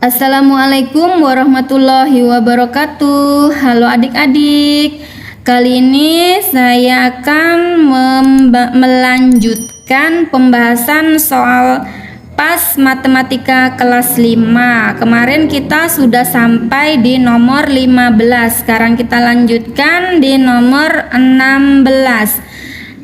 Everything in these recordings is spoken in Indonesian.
Assalamualaikum warahmatullahi wabarakatuh. Halo adik-adik. Kali ini saya akan melanjutkan pembahasan soal PAS Matematika kelas 5. Kemarin kita sudah sampai di nomor 15. Sekarang kita lanjutkan di nomor 16.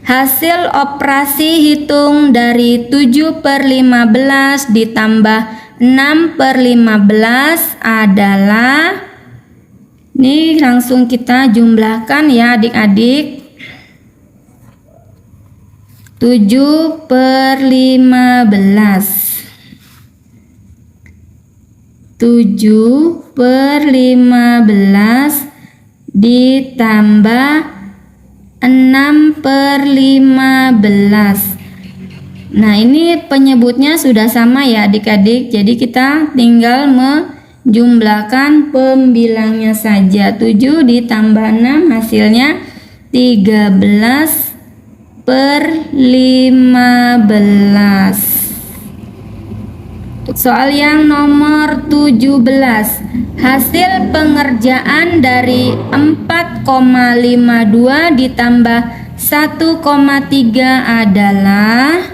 Hasil operasi hitung dari 7/15 ditambah 6/15 adalah, ini langsung kita jumlahkan ya adik-adik. 7/15 ditambah 6/15. Nah, ini penyebutnya sudah sama ya adik-adik. Jadi kita tinggal menjumlahkan pembilangnya saja. 7 ditambah 6 hasilnya 13/15. Soal yang nomor 17. Hasil pengerjaan dari 4,52 ditambah 1,3 adalah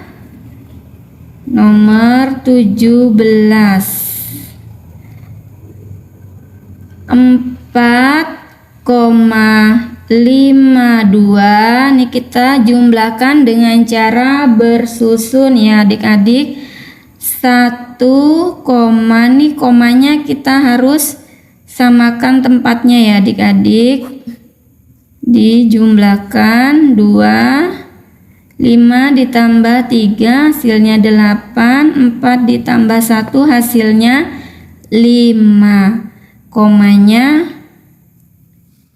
nomor 17. 4,52 ini kita jumlahkan dengan cara bersusun ya adik-adik. 1, nih komanya kita harus samakan tempatnya ya adik-adik. Dijumlahkan 2, 5 ditambah 3 hasilnya 8, 4 ditambah 1 hasilnya 5. Komanya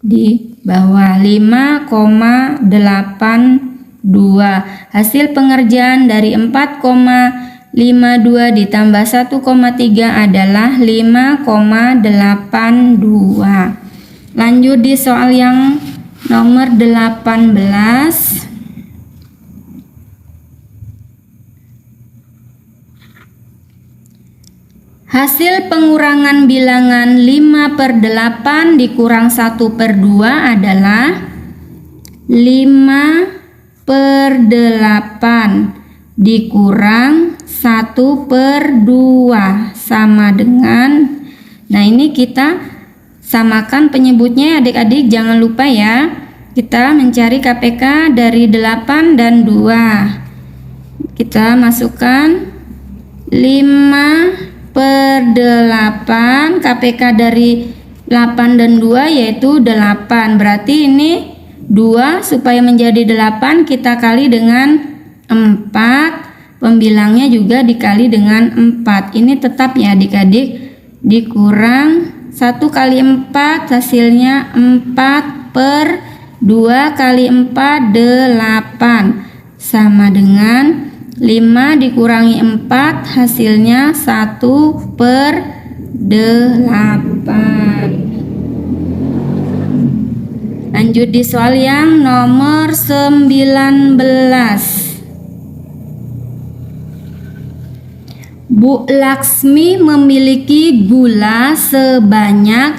di bawah. 5,82. Hasil pengerjaan dari 4,52 ditambah 1,3 adalah 5,82. Lanjut di soal yang nomor 18. Hasil pengurangan bilangan 5/8 dikurang 1/2 adalah 5/8 dikurang 1/2 sama dengan, nah ini kita samakan penyebutnya adik-adik, jangan lupa ya. Kita mencari KPK dari 8 dan 2. Kita masukkan 5/8, KPK dari 8 dan 2 yaitu 8. Berarti ini 2 supaya menjadi 8 kita kali dengan 4. Pembilangnya juga dikali dengan 4. Ini tetap ya adik-adik. Dikurang 1 kali 4 hasilnya 4/2 kali 4 8 sama dengan 5 dikurangi 4 hasilnya 1/8. Lanjut di soal yang nomor 19. Bu Laksmi memiliki gula sebanyak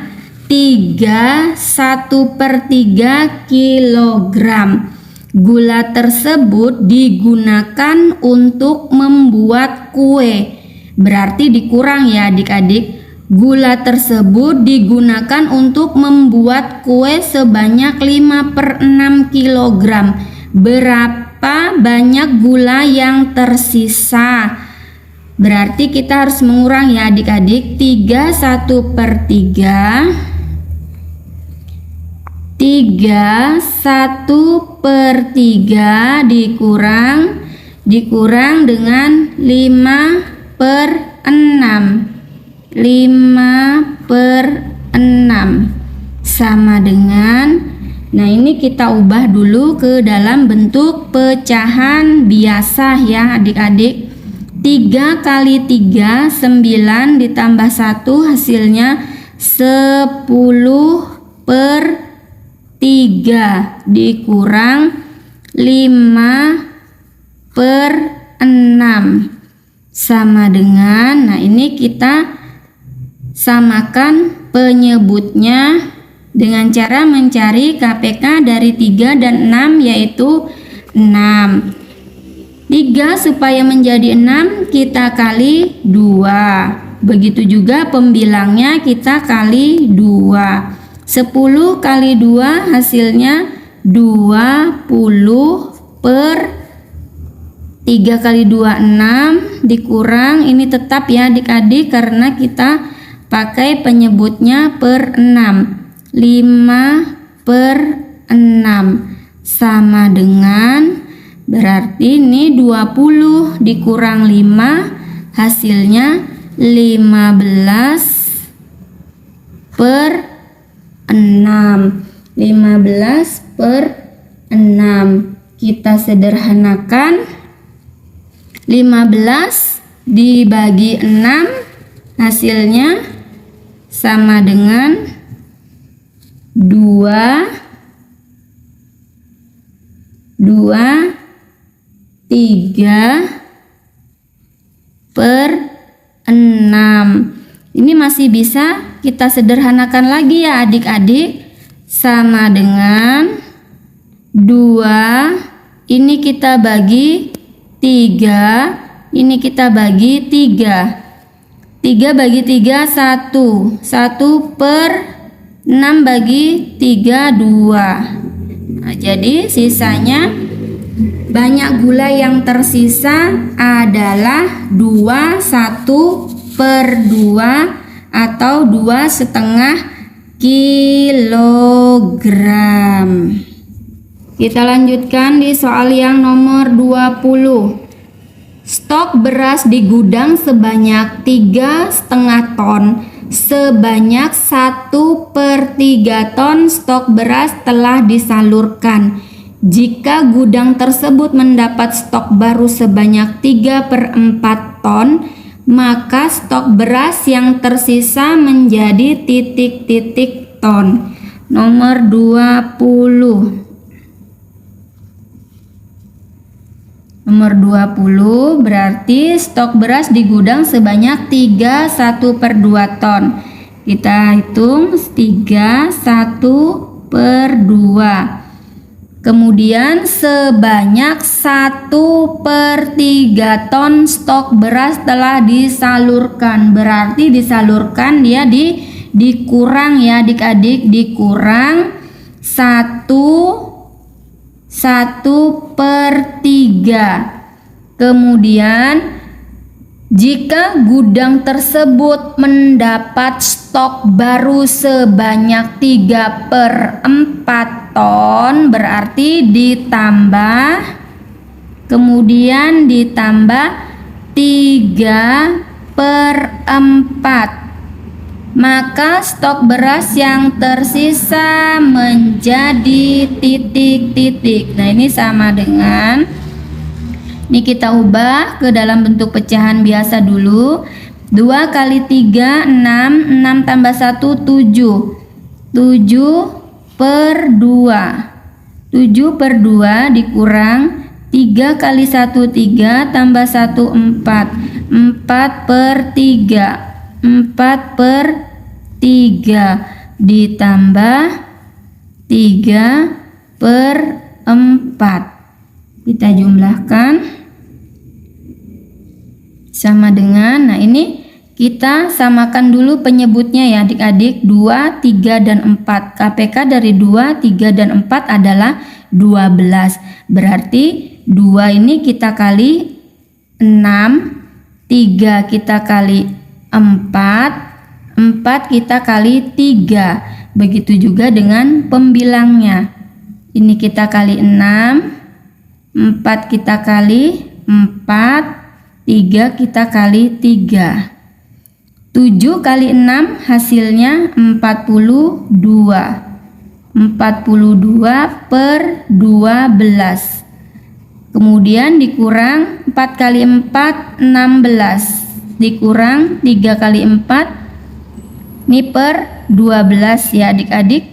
1/3 kilogram. Gula tersebut digunakan untuk membuat kue. Berarti dikurang ya adik-adik. Gula tersebut digunakan untuk membuat kue sebanyak 5/6 kilogram. Berapa banyak gula yang tersisa? Berarti kita harus mengurang ya adik-adik. 1/3 dikurang dengan 5/6. 5/6 sama dengan, nah ini kita ubah dulu ke dalam bentuk pecahan biasa ya adik-adik. 3 kali 3 9 ditambah 1 hasilnya 10/3 dikurang 5/6 sama dengan, nah ini kita Samakan penyebutnya dengan cara mencari KPK dari 3 dan 6, yaitu 6. 3 supaya menjadi 6 kita kali 2. Begitu juga pembilangnya kita kali 2. 10 kali 2 hasilnya 20 per 3 kali 2 6 dikurang, ini tetap ya adik-adik karena kita pakai penyebutnya per 6. 5 per 6 sama dengan, berarti ini 20 dikurang 5 hasilnya 15 per 6. 15 per 6 kita sederhanakan. 15 dibagi 6 hasilnya sama dengan 3 per 6. Ini masih bisa kita sederhanakan lagi ya adik-adik, sama dengan 2 ini kita bagi 3, ini kita bagi 3. 3 bagi 3 1. 1 per 6 bagi 3 2. Nah, jadi sisanya banyak gula yang tersisa adalah 21 per 2 atau 2,5 kilogram. Kita lanjutkan di soal yang nomor 20. Stok beras di gudang sebanyak 3,5 ton. Sebanyak 1/3 ton stok beras telah disalurkan. Jika gudang tersebut mendapat stok baru sebanyak 3/4 ton, maka stok beras yang tersisa menjadi titik-titik ton. Nomor 20. Nomor 20 berarti stok beras di gudang sebanyak 3/1/2 ton. Kita hitung 3/1/2. Kemudian sebanyak 1/3 ton stok beras telah disalurkan. Berarti disalurkan dia dikurang ya adik-adik, dikurang 1/3. Kemudian jika gudang tersebut mendapat stok baru sebanyak 3/4 ton, berarti ditambah, kemudian ditambah 3/4. Maka stok beras yang tersisa menjadi titik-titik. Nah, ini sama dengan, ini kita ubah ke dalam bentuk pecahan biasa dulu. 2 kali 3 6, 6 tambah 1 7. 7/2. 7/2 dikurang 3 kali 1 3 tambah 1 4. 4/3. 4/3 ditambah 3/4. Kita jumlahkan sama dengan, nah ini kita samakan dulu penyebutnya ya adik-adik, 2, 3, dan 4. KPK dari 2, 3, dan 4 adalah 12. Berarti 2 ini kita kali 6, 3 kita kali 4, 4 kita kali 3. Begitu juga dengan pembilangnya. Ini kita kali 6, 4 kita kali 4, 3 kita kali 3. 7 kali 6 hasilnya 42. 42/12. Kemudian dikurang 4 kali 4 16. Dikurang 3 kali 4, ini per 12 ya adik-adik.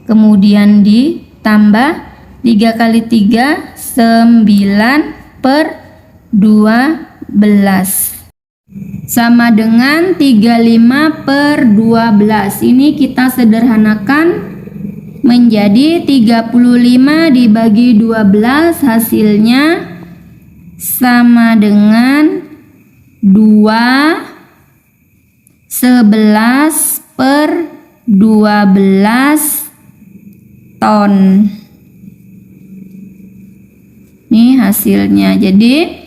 Kemudian ditambah 3 kali 3 9/12. sama dengan 35/12. Ini kita sederhanakan menjadi 35 dibagi 12, hasilnya sama dengan 2/11/12 ton. Ini hasilnya. Jadi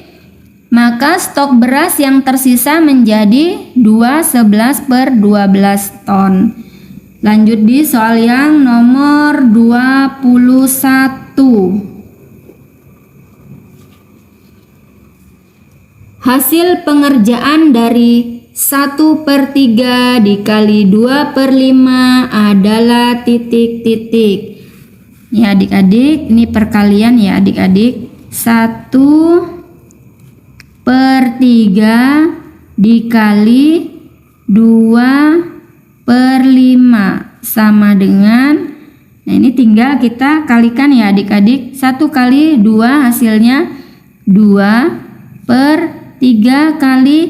maka stok beras yang tersisa menjadi 2/11/12 ton. Lanjut di soal yang nomor 21. Hasil pengerjaan dari 1/3 dikali 2/5 adalah titik-titik. Ya adik-adik, ini perkalian ya adik-adik. 1/3 dikali 2/5 sama dengan, nah ini tinggal kita kalikan ya adik-adik. 1 kali 2 hasilnya 2/3 kali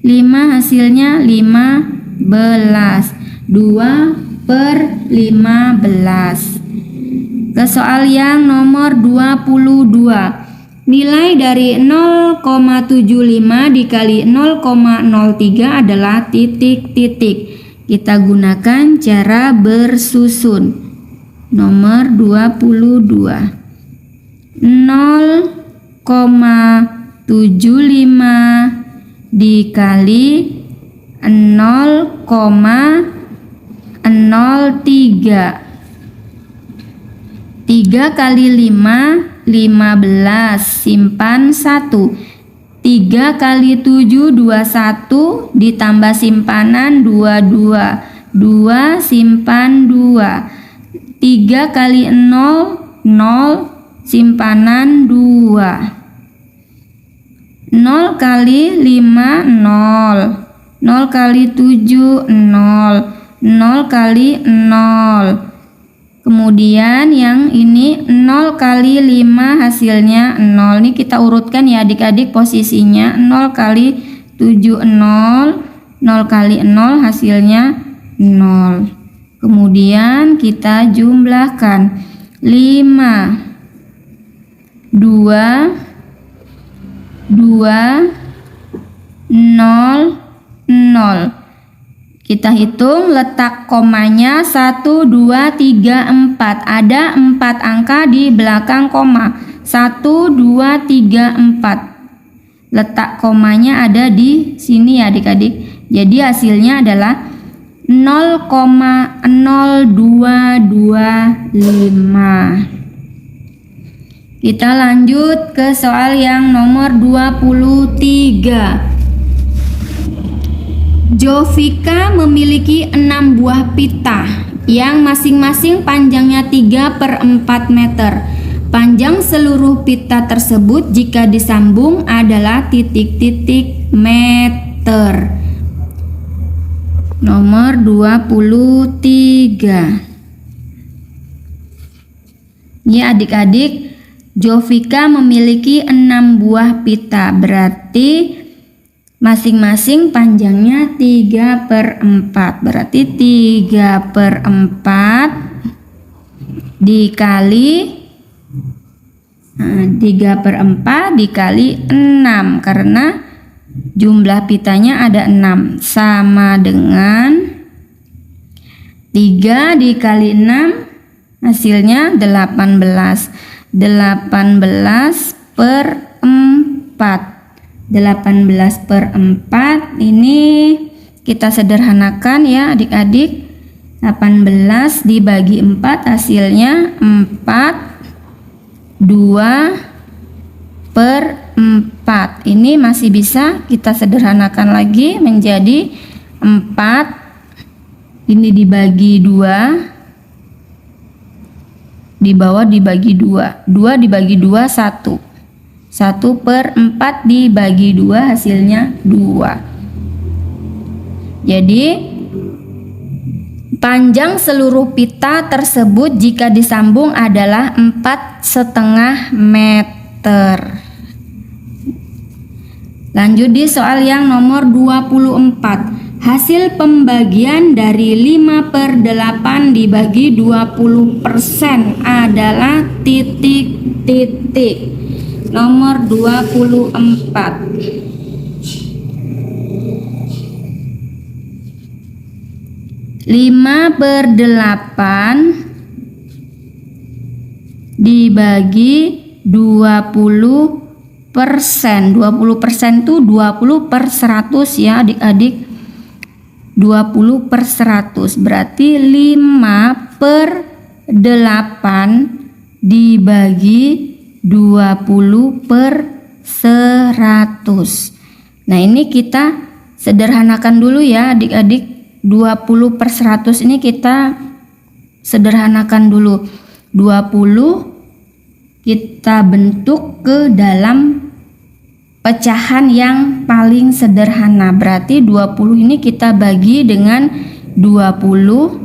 5 hasilnya 15. 2/15. Ke soal yang nomor 22. Nilai dari 0,75 dikali 0,03 adalah titik-titik. Kita gunakan cara bersusun. Nomor 22. 0,75 dikali 0,03. 3 kali 5 15, simpan 1. 3 kali 7 21 ditambah simpanan 22. 2 simpan 2. 3 kali 0 0 simpanan 2. 0 kali 5 0. 0 kali 7 0. 0 kali 0. Kemudian yang ini 0 kali 5 hasilnya 0. Ini kita urutkan ya adik-adik posisinya. 0 kali 7 0. 0 kali 0 hasilnya 0. Kemudian kita jumlahkan 5 2 2 0 0. Kita hitung letak komanya 1 2 3 4. Ada 4 angka di belakang koma. 1 2 3 4. Letak komanya ada di sini ya adik-adik. Jadi hasilnya adalah 0,0225. Kita lanjut ke soal yang nomor 23. Jovika memiliki 6 buah pita yang masing-masing panjangnya 3/4 meter. Panjang seluruh pita tersebut jika disambung adalah titik-titik meter. Nomor 23. Ya adik-adik, Jovika memiliki 6 buah pita, berarti masing-masing panjangnya 3/4. Berarti 3/4 dikali 3/4 dikali 6 karena jumlah pitanya ada 6 sama dengan 3 dikali 6 hasilnya 18. 18/4. 18/4 ini kita sederhanakan ya adik-adik. 18 dibagi 4 hasilnya 4. 2/4. Ini masih bisa kita sederhanakan lagi menjadi 4. Ini dibagi 2. Di bawah dibagi 2. 2 dibagi 2 1. 1/4 dibagi 2 hasilnya 2. Jadi panjang seluruh pita tersebut jika disambung adalah 4,5 meter. Lanjut di soal yang nomor 24. Hasil pembagian dari 5/8 dibagi 20% adalah titik-titik. Nomor 24. 5/8 dibagi 20%. 20% itu 20/100 ya adik-adik. 20/100 berarti 5/8 dibagi 20/100. Nah, ini kita sederhanakan dulu ya adik-adik. 20/100 ini kita sederhanakan dulu. 20 kita bentuk ke dalam pecahan yang paling sederhana. Berarti 20 ini kita bagi dengan 20.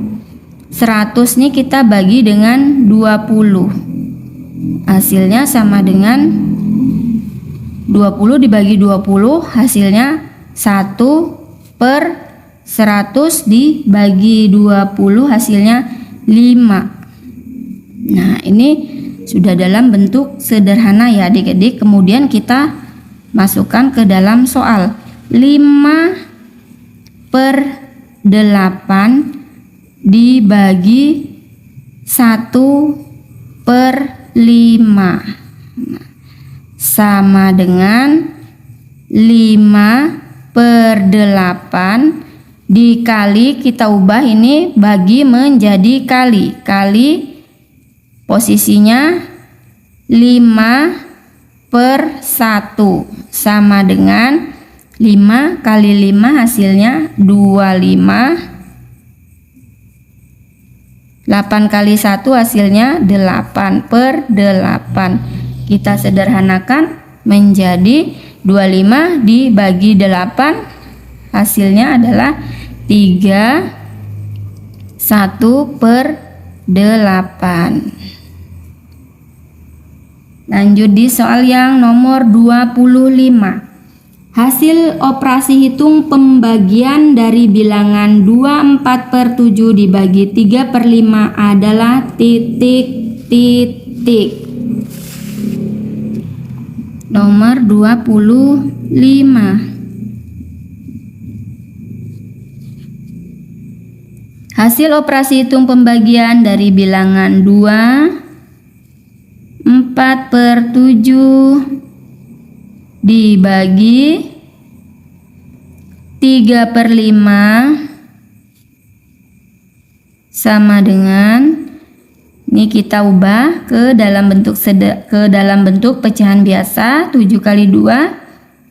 100 ini kita bagi dengan 20. Hasilnya sama dengan 20 dibagi 20, hasilnya 1/100 dibagi 20, hasilnya 5. Nah, ini sudah dalam bentuk sederhana ya adik-adik. Kemudian kita masukkan ke dalam soal. 5/8 dibagi 1/5 sama dengan 5/8 dikali, kita ubah ini bagi menjadi kali. Kali posisinya 5/1 sama dengan 5 kali 5 hasilnya 25. 8 kali 1 hasilnya 8/8. Kita sederhanakan menjadi 25 dibagi 8, hasilnya adalah 3, 1/8. Lanjut di soal yang nomor 25. Hasil operasi hitung pembagian dari bilangan 24/7 dibagi 3/5 adalah titik-titik. Nomor 25. Hasil operasi hitung pembagian dari bilangan 24/7 dibagi 3/5 sama dengan, ini kita ubah ke dalam bentuk pecahan biasa. 7 kali 2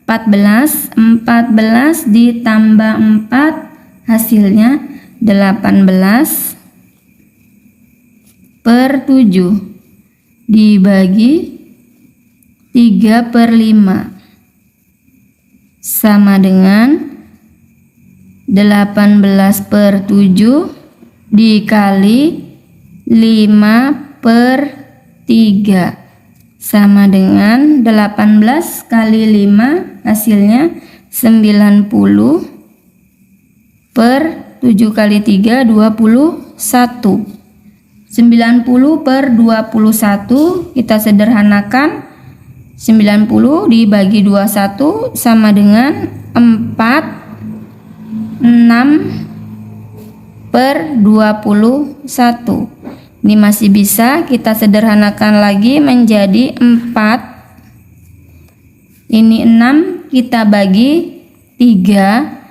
14, 14 ditambah 4 hasilnya 18/7 dibagi 3/5 sama dengan 18/7 dikali 5/3 sama dengan 18 kali 5 hasilnya 90/7 kali 3 21. 90/21 kita sederhanakan. 90 dibagi 21 sama dengan 6/21. Ini masih bisa kita sederhanakan lagi menjadi 4. Ini 6 kita bagi 3.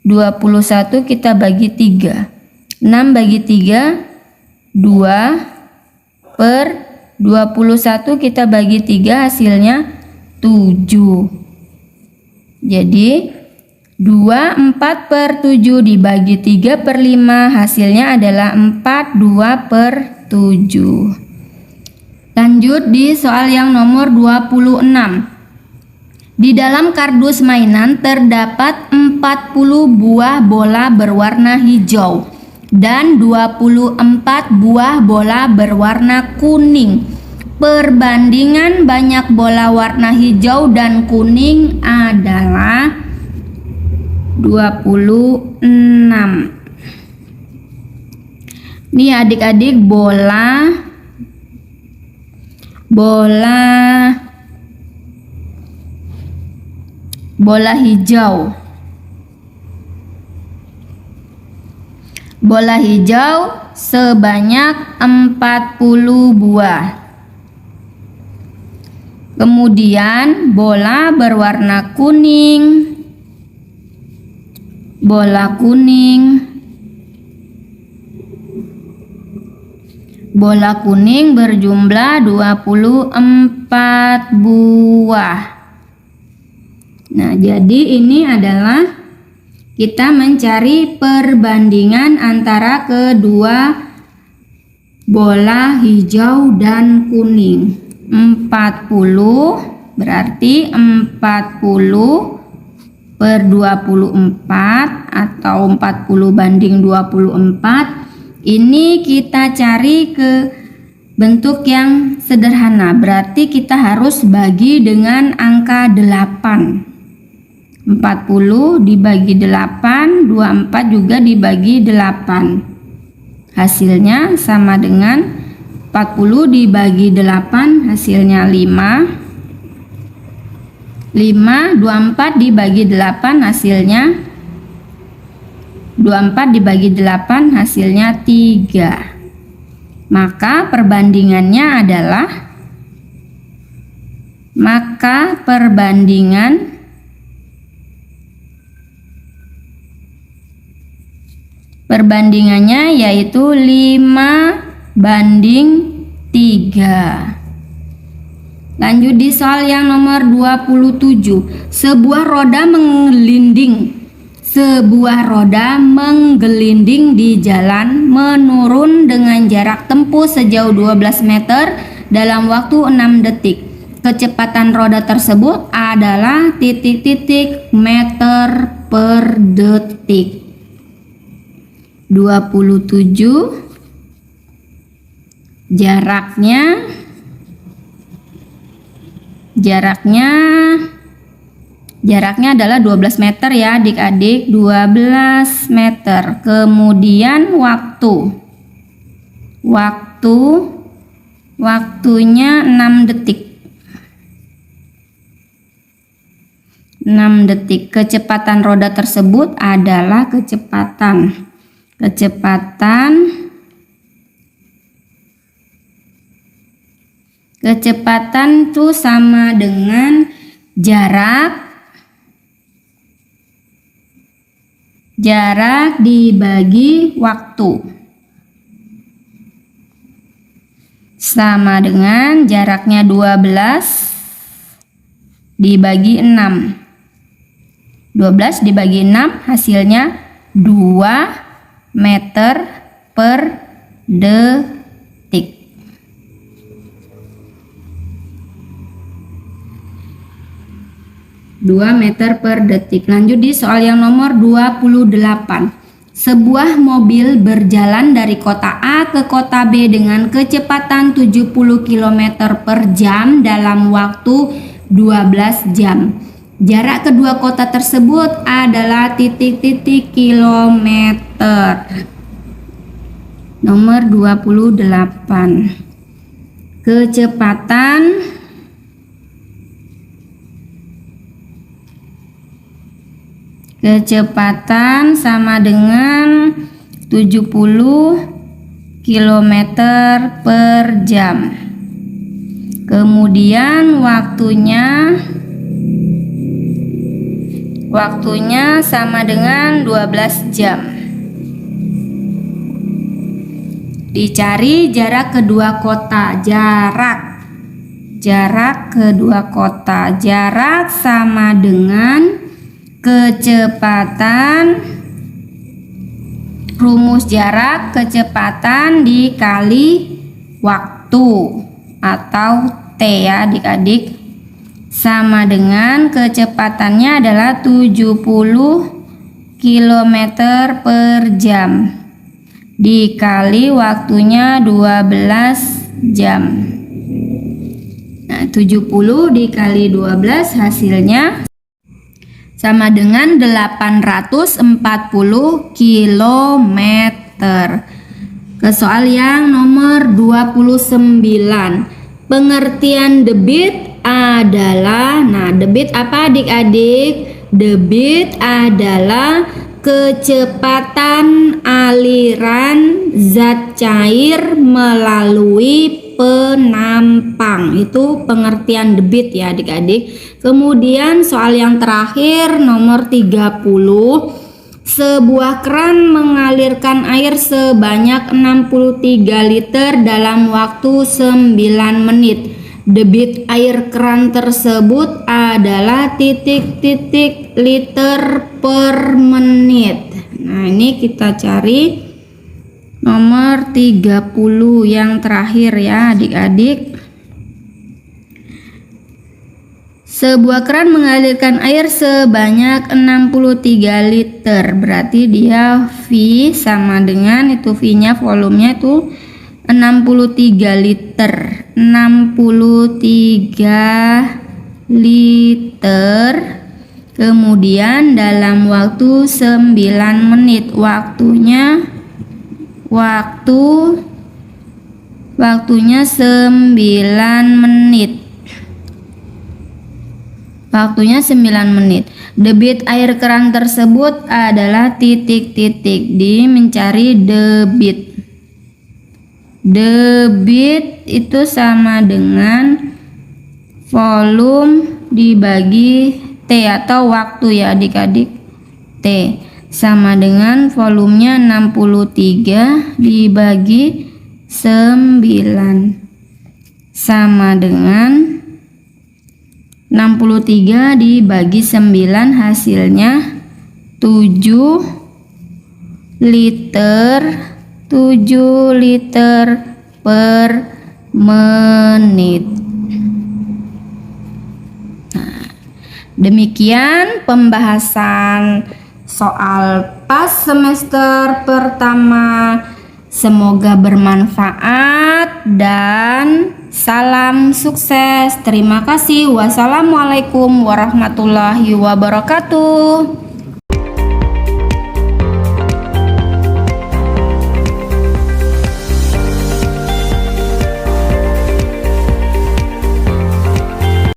21 kita bagi 3. 6 bagi 3 2/21 kita bagi 3 hasilnya 7. Jadi 24/7 dibagi 3/5 hasilnya adalah 42/7. Lanjut di soal yang nomor 26. Di dalam kardus mainan terdapat 40 buah bola berwarna hijau dan 24 buah bola berwarna kuning. Perbandingan banyak bola warna hijau dan kuning adalah 26. Nih adik-adik, bola hijau. Bola hijau sebanyak 40 buah. Kemudian bola berwarna kuning. Bola kuning berjumlah 24 buah. Nah, jadi ini adalah kita mencari perbandingan antara kedua bola hijau dan kuning. 40 berarti 40 per 24 atau 40 banding 24. Ini kita cari ke bentuk yang sederhana, berarti kita harus bagi dengan angka 8. 40 dibagi 8, 24 juga dibagi 8. Hasilnya sama dengan 40 dibagi 8, hasilnya 5. 24 dibagi 8, hasilnya 24 dibagi 8, hasilnya 3. Maka perbandingannya adalah perbandingannya yaitu 5 banding 3. Lanjut di soal yang nomor 27. Sebuah roda menggelinding di jalan menurun dengan jarak tempuh sejauh 12 meter dalam waktu 6 detik. Kecepatan roda tersebut adalah meter per detik. 27 jaraknya adalah 12 meter ya adik-adik, 12 meter. Kemudian waktunya 6 detik. 6 detik. Kecepatan roda tersebut adalah kecepatan itu sama dengan jarak dibagi waktu. Sama dengan jaraknya 12 dibagi 6. 12 dibagi 6 hasilnya 2 meter per detik. Lanjut di soal yang nomor 28. Sebuah mobil berjalan dari kota A ke kota B dengan kecepatan 70 km per jam dalam waktu 12 jam. Jarak kedua kota tersebut adalah kilometer. Nomor 28. Kecepatan sama dengan 70 km per jam. Kemudian waktunya sama dengan 12 jam. Dicari jarak kedua kota. Jarak kedua kota. Jarak sama dengan kecepatan, rumus jarak kecepatan dikali waktu atau T ya adik-adik, sama dengan kecepatannya adalah 70 km per jam dikali waktunya 12 jam. Nah, 70 dikali 12 hasilnya sama dengan 840 km. Ke soal yang nomor 29. Pengertian debit adalah, nah debit apa adik-adik? Debit adalah kecepatan aliran zat cair melalui penampang. Itu pengertian debit ya adik-adik. Kemudian soal yang terakhir nomor 30. Sebuah keran mengalirkan air sebanyak 63 liter dalam waktu 9 menit. Debit air keran tersebut adalah titik-titik liter per menit. Nah, ini kita cari nomor 30 yang terakhir ya adik-adik. Sebuah keran mengalirkan air sebanyak 63 liter. Berarti dia V sama dengan itu V-nya volumenya itu 63 liter. 63 liter. Kemudian dalam waktu 9 menit. Waktunya 9 menit. Waktunya 9 menit. Debit air keran tersebut adalah titik-titik di mencari debit. Debit itu sama dengan volume dibagi T atau waktu ya adik-adik. T sama dengan volumenya 63 dibagi 9 sama dengan 63 dibagi 9 hasilnya 7 liter per menit. Nah, demikian pembahasan soal pas semester pertama. Semoga bermanfaat dan salam sukses. Terima kasih. Wassalamualaikum warahmatullahi wabarakatuh.